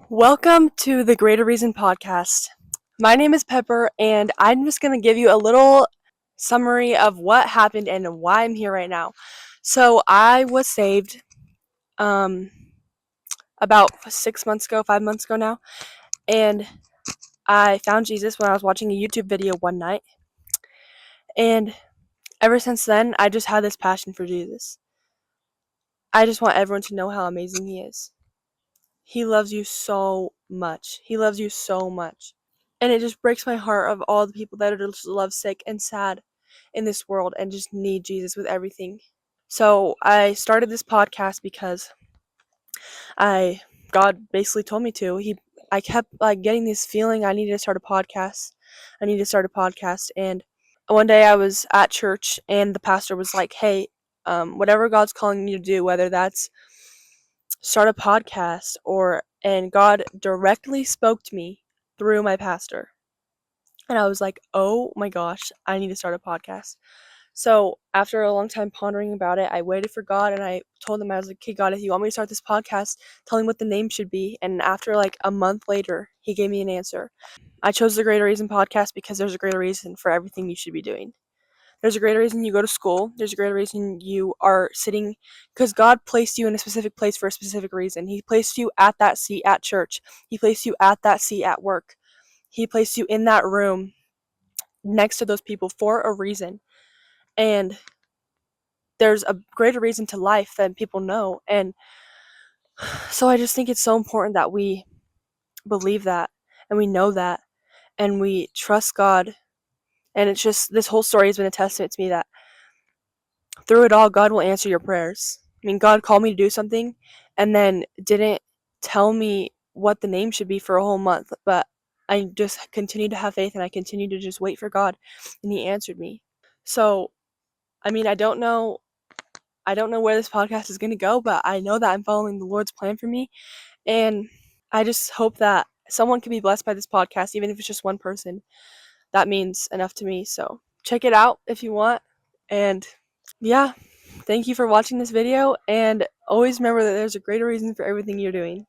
Welcome to the Greater Reason podcast. My name is Pepper, and I'm just going to give you a little summary of what happened and why I'm here right now. So, I was saved about 5 months ago now, and I found Jesus when I was watching a YouTube video one night. And ever since then, I just had this passion for Jesus. I just want everyone to know how amazing He is. He loves you so much. He loves you so much. And it just breaks my heart of all the people that are just lovesick and sad in this world and just need Jesus with everything. So I started this podcast because God basically told me to. I kept getting this feeling I needed to start a podcast. I need to start a podcast. And one day I was at church and the pastor was like, "Hey, whatever God's calling you to do, whether that's start a podcast and God directly spoke to me through my pastor. And I was like, oh my gosh, I need to start a podcast. So after a long time pondering about it, I waited for God and I told him, I was like, okay, God, if you want me to start this podcast, tell me what the name should be. And after a month later, he gave me an answer. I chose the Greater Reason podcast because there's a greater reason for everything you should be doing. There's a greater reason you go to school. There's a greater reason you are sitting, because God placed you in a specific place for a specific reason. He placed you at that seat at church. He placed you at that seat at work. He placed you in that room next to those people for a reason. And there's a greater reason to life than people know. And so I just think it's so important that we believe that and we know that and we trust God. And it's just, this whole story has been a testament to me that through it all, God will answer your prayers. I mean, God called me to do something and then didn't tell me what the name should be for a whole month, but I just continued to have faith and I continued to just wait for God, and He answered me. So, I mean, I don't know where this podcast is going to go, but I know that I'm following the Lord's plan for me, and I just hope that someone can be blessed by this podcast, even if it's just one person. That means enough to me. So, check it out if you want, and yeah, thank you for watching this video, and always remember that there's a greater reason for everything you're doing.